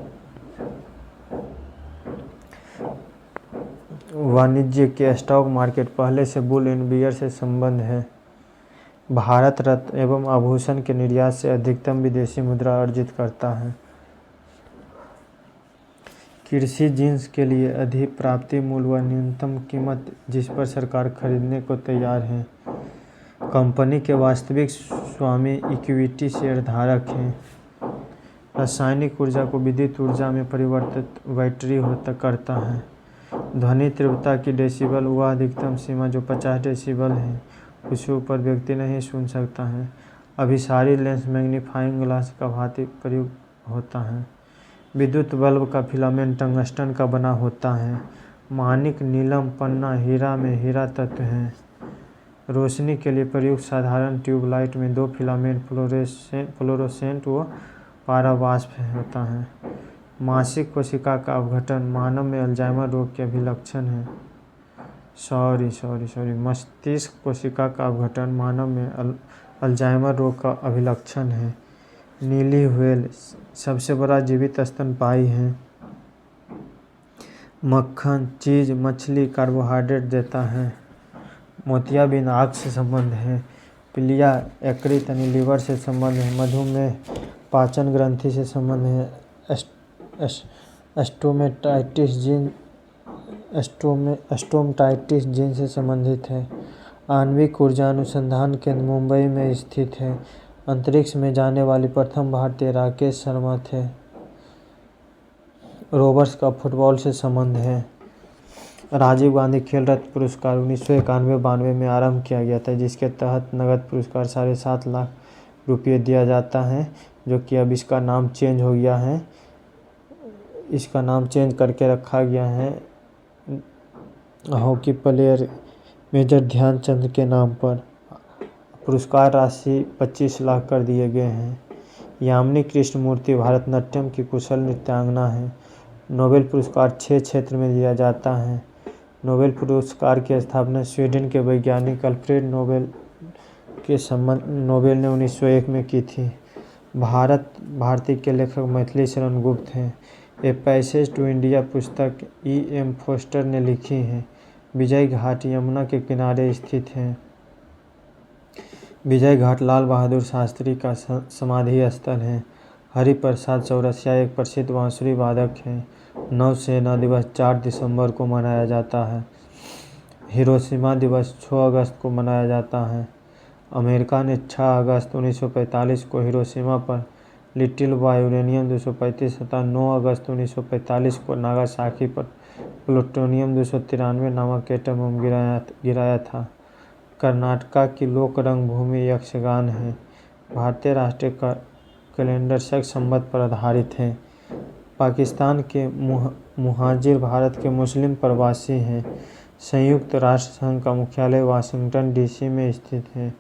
वाणिज्य के स्टॉक मार्केट पहले से बुल एंड बियर से संबंध है। भारत रत्न एवं आभूषण के निर्यात से अधिकतम विदेशी मुद्रा अर्जित करता है। कृषि जिन्स के लिए अधिप्राप्ति मूल्य व न्यूनतम कीमत जिस पर सरकार खरीदने को तैयार है। कंपनी के वास्तविक स्वामी इक्विटी शेयरधारक हैं। रासायनिक ऊर्जा को विद्युत ऊर्जा में परिवर्तित बैटरी करता है। ध्वनि तीव्रता की डेसिबल वह अधिकतम सीमा जो 50 डेसिबल है, उससे ऊपर व्यक्ति नहीं सुन सकता है। अभिसारी लेंस मैग्नीफाइंग ग्लास का भांति प्रयुक्त होता है। विद्युत बल्ब का फिलामेंट टंगस्टन का बना होता है। माणिक, नीलम, पन्ना, हीरा में हीरा तत्व हैं। रोशनी के लिए प्रयुक्त साधारण ट्यूबलाइट में 2 फिलामेंट फ्लोरोसेंट व पारावास्प होता है। मासिक कोशिका का अपघटन मानव में अल्जाइमर रोग के अभिलक्षण है। मस्तिष्क कोशिका का अपघटन मानव में अल्जाइमर रोग का अभिलक्षण है। नीली व्हेल सबसे बड़ा जीवित स्तनपायी है। मक्खन, चीज, मछली कार्बोहाइड्रेट देता है। मोतियाबिंद आँख से संबंध है। पीलिया यकृत यानी लीवर से संबंध है। मधुमेह पाचन ग्रंथि से संबंध है। स्टोमटाइटिस जीन से संबंधित है। आणविक ऊर्जा अनुसंधान केंद्र मुंबई में स्थित है। अंतरिक्ष में जाने वाली प्रथम भारतीय राकेश शर्मा थे। रोवर्स का फुटबॉल से संबंध है। राजीव गांधी खेल रत्न पुरस्कार 1991-92 में आरंभ किया गया था, जिसके तहत नगद पुरस्कार 7.5 लाख रुपये दिया जाता है, जो कि अब इसका नाम चेंज हो गया है। इसका नाम चेंज करके रखा गया है हॉकी प्लेयर मेजर ध्यानचंद के नाम पर। पुरस्कार राशि 25 लाख कर दिए गए हैं। यामिनी कृष्णमूर्ति भारतनाट्यम की कुशल नृत्यांगना है। नोबेल पुरस्कार 6 क्षेत्र में दिया जाता है। नोबेल पुरस्कार की स्थापना स्वीडन के वैज्ञानिक अल्फ्रेड नोबेल ने 1901 में की थी। भारती के लेखक मैथिली शरण गुप्त हैं। ए पैसेज टू इंडिया पुस्तक E.M. फोस्टर ने लिखी है। विजय घाट यमुना के किनारे स्थित है। विजय घाट लाल बहादुर शास्त्री का समाधि स्थल है। हरिप्रसाद चौरसिया एक प्रसिद्ध बांसुरी वादक हैं। नौसेना दिवस 4 दिसंबर को मनाया जाता है। हिरोशिमा दिवस 6 अगस्त को मनाया जाता है। अमेरिका ने 6 अगस्त 1945 को हिरोशिमा पर लिटिल बॉय यूरेनियम 235 तथा 9 अगस्त 1945 को नागासाकी पर प्लूटोनियम 293 नामक एटम बम गिराया था। कर्नाटका की लोक रंगभूमि यक्षगान है। भारतीय राष्ट्रीय कैलेंडर शक संवत पर आधारित है। पाकिस्तान के मुहाजिर भारत के मुस्लिम प्रवासी हैं। संयुक्त राष्ट्र संघ का मुख्यालय वाशिंगटन DC में स्थित है।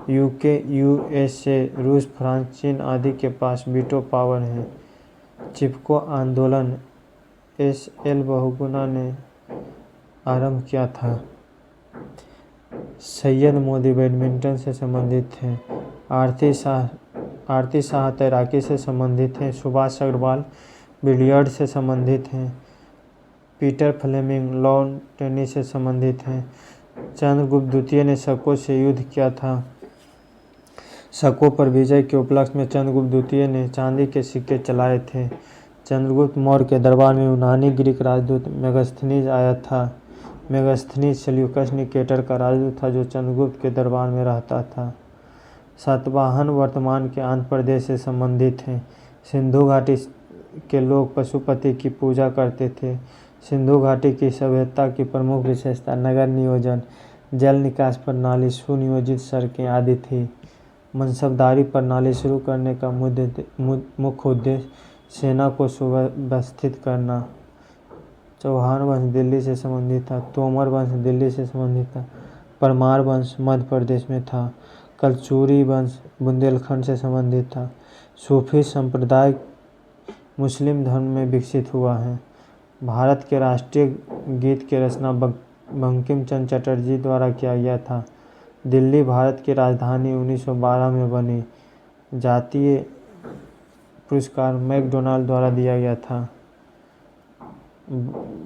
UK, USA, रूस, फ्रांस, चीन आदि के पास वीटो पावर है। चिपको आंदोलन एस.एल. बहुगुणा ने आरंभ किया था। सैयद मोदी बैडमिंटन से संबंधित हैं। आरती शाह तैराकी से संबंधित हैं। सुभाष अग्रवाल बिलियर्ड से संबंधित हैं। पीटर फ्लेमिंग लॉन टेनिस से संबंधित हैं। चंद्रगुप्त द्वितीय ने शकों से युद्ध किया था। शकों पर विजय के उपलक्ष्य में चंद्रगुप्त द्वितीय ने चांदी के सिक्के चलाए थे। चंद्रगुप्त मौर्य के दरबार में यूनानी ग्रीक राजदूत मेगास्थनीज आया था। मेगास्थनीज सेल्यूकस निकेटर का राजदूत था जो चंद्रगुप्त के दरबार में रहता था। सातवाहन वर्तमान के आंध्र प्रदेश से संबंधित हैं। सिंधु घाटी के लोग पशुपति की पूजा करते थे। सिंधु घाटी की सभ्यता की प्रमुख विशेषता नगर नियोजन, जल निकास प्रणाली, सुनियोजित सड़कें आदि थी। मनसबदारी प्रणाली शुरू करने का मुख्य उद्देश्य सेना को सुव्यवस्थित करना। चौहान वंश दिल्ली से संबंधित था। तोमर वंश दिल्ली से संबंधित था। परमार वंश मध्य प्रदेश में था। कलचुरी वंश बुंदेलखंड से संबंधित था। सूफी संप्रदाय मुस्लिम धर्म में विकसित हुआ है। भारत के राष्ट्रीय गीत की रचना बंकिम चंद्र चटर्जी द्वारा किया गया था। दिल्ली भारत की राजधानी 1912 में बनी। जातीय पुरस्कार मैकडोनाल्ड द्वारा दिया गया था।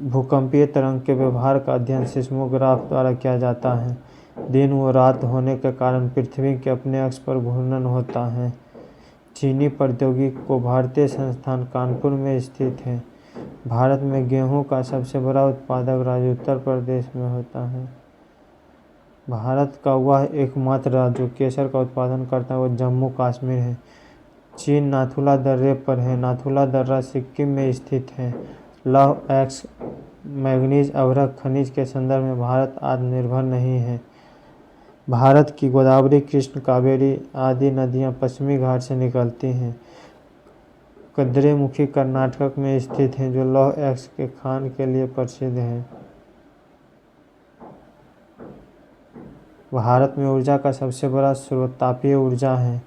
भूकंपीय तरंग के व्यवहार का अध्ययन सिस्मोग्राफ द्वारा किया जाता है। दिन व रात होने के कारण पृथ्वी के अपने अक्ष पर घूर्णन होता है। चीनी प्रौद्योगिकी को भारतीय संस्थान कानपुर में स्थित है। भारत में गेहूं का सबसे बड़ा उत्पादक राज्य उत्तर प्रदेश में होता है। भारत का वह एकमात्र राज्य जो केसर का उत्पादन करता है वह जम्मू कश्मीर है। चीन नाथुला दर्रे पर है। नाथुला दर्रा सिक्किम में स्थित है। लौह अयस्क मैंगनीज अभ्रक खनिज के संदर्भ में भारत आत्मनिर्भर नहीं है। भारत की गोदावरी, कृष्ण, कावेरी आदि नदियां पश्चिमी घाट से निकलती हैं। कुद्रेमुखी कर्नाटक में स्थित है जो लौह अयस्क के खान के लिए प्रसिद्ध है। भारत में ऊर्जा का सबसे बड़ा स्रोत तापीय ऊर्जा है।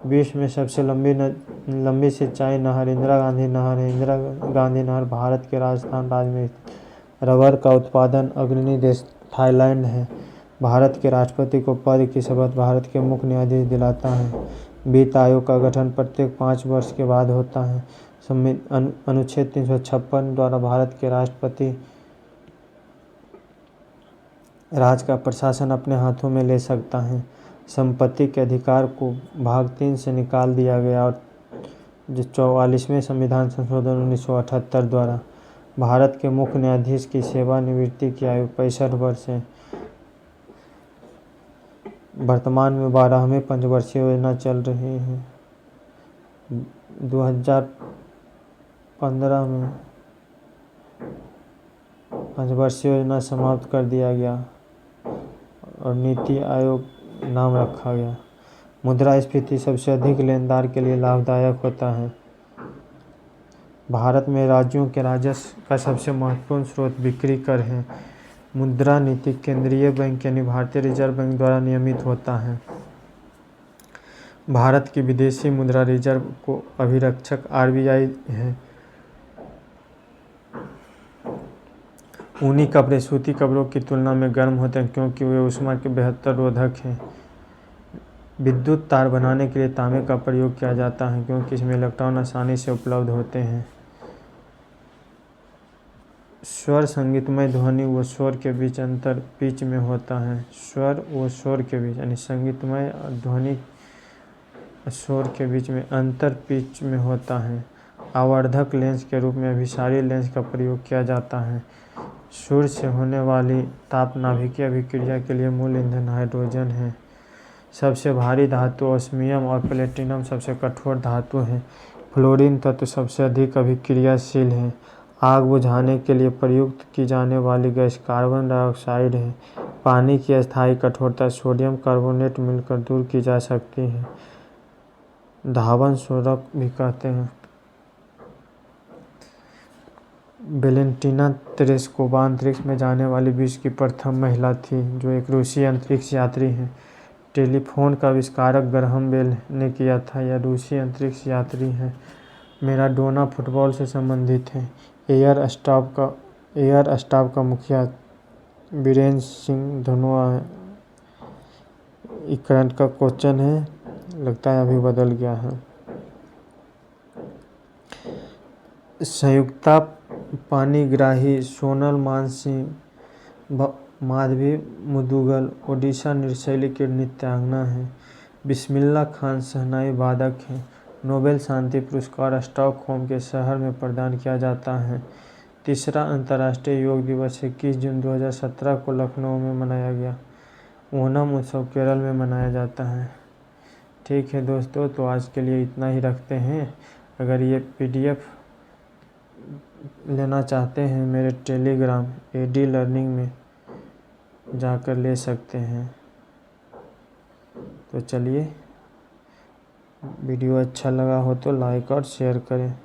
विश्व में सबसे लंबी सिंचाई नहर इंदिरा गांधी नहर है। इंदिरा गांधी नहर भारत के राजस्थान राज्य में स्थित रबर का उत्पादन अग्रणी देश थाईलैंड है। भारत के राष्ट्रपति को पद की शपथ भारत के मुख्य न्यायाधीश दिलाता है। वित्त आयोग का गठन प्रत्येक 5 वर्ष के बाद होता है। अनुच्छेद 356 द्वारा भारत के राष्ट्रपति राज्य का प्रशासन अपने हाथों में ले सकता है। संपत्ति के अधिकार को भाग 3 से निकाल दिया गया और जो 44वें संविधान संशोधन 1978 द्वारा भारत के मुख्य न्यायाधीश की सेवानिवृत्ति की आयु 65 वर्ष है। वर्तमान में 12वीं पंचवर्षीय योजना चल रही है। 2015 में पंचवर्षीय योजना समाप्त कर दिया गया और नीति आयोग नाम रखा गया। मुद्रास्फीति सबसे अधिक लेनदार के लिए लाभदायक होता है। भारत में राज्यों के राजस्व का सबसे महत्वपूर्ण स्रोत बिक्री कर है। मुद्रा नीति केंद्रीय बैंक यानी भारतीय रिजर्व बैंक द्वारा नियमित होता है। भारत की विदेशी मुद्रा रिजर्व को अभिरक्षक RBI है। ऊनी कपड़े सूती कपड़ों की तुलना में गर्म होते हैं क्योंकि वे ऊष्मा के बेहतर रोधक हैं। विद्युत तार बनाने के लिए तांबे का प्रयोग किया जाता है क्योंकि इसमें इलेक्ट्रॉन आसानी से उपलब्ध होते हैं। स्वर संगीतमय ध्वनि व शोर के बीच अंतर पिच में होता है। स्वर व शोर के बीच यानी संगीतमय और ध्वनि शोर के बीच में अंतर पिच में होता है। आवर्धक लेंस के रूप में अभिसारी लेंस का प्रयोग किया जाता है। सूर्य से होने वाली ताप नाभिकीय अभिक्रिया के लिए मूल ईंधन हाइड्रोजन है। सबसे भारी धातु ऑस्मियम और प्लेटिनम सबसे कठोर धातु हैं। फ्लोरीन तत्व सबसे अधिक अभिक्रियाशील है। आग बुझाने के लिए प्रयुक्त की जाने वाली गैस कार्बन डाइऑक्साइड है। पानी की अस्थायी कठोरता सोडियम कार्बोनेट मिलकर दूर की जा सकती है। धावन सोडक भी कहते हैं। वेलेंटिना तेरेस्कोवा अंतरिक्ष में जाने वाली विश्व की प्रथम महिला थी जो एक रूसी अंतरिक्ष यात्री हैं। टेलीफोन का आविष्कारक ग्राहम बेल ने किया था। यह रूसी अंतरिक्ष यात्री हैं। मैराडोना फुटबॉल से संबंधित है। एयर स्टाफ का मुखिया बीरेंद्र सिंह धनोआ है। ये करंट का क्वेश्चन है, लगता है अभी बदल गया है। संयुक्ता पाणिग्राही, सोनल मानसिंह, माधवी मुदुगल ओडिशा नृत्यशैली की नृत्यांगना है। बिस्मिल्लाह खान शहनाई वादक हैं। नोबेल शांति पुरस्कार स्टॉकहोम के शहर में प्रदान किया जाता है। तीसरा अंतर्राष्ट्रीय योग दिवस 21 जून 2017 को लखनऊ में मनाया गया। ओणम उत्सव केरल में मनाया जाता है। ठीक है दोस्तों, तो आज के लिए इतना ही रखते हैं। अगर ये PDF लेना चाहते हैं मेरे टेलीग्राम AD लर्निंग में जाकर ले सकते हैं। तो चलिए, वीडियो अच्छा लगा हो तो लाइक और शेयर करें।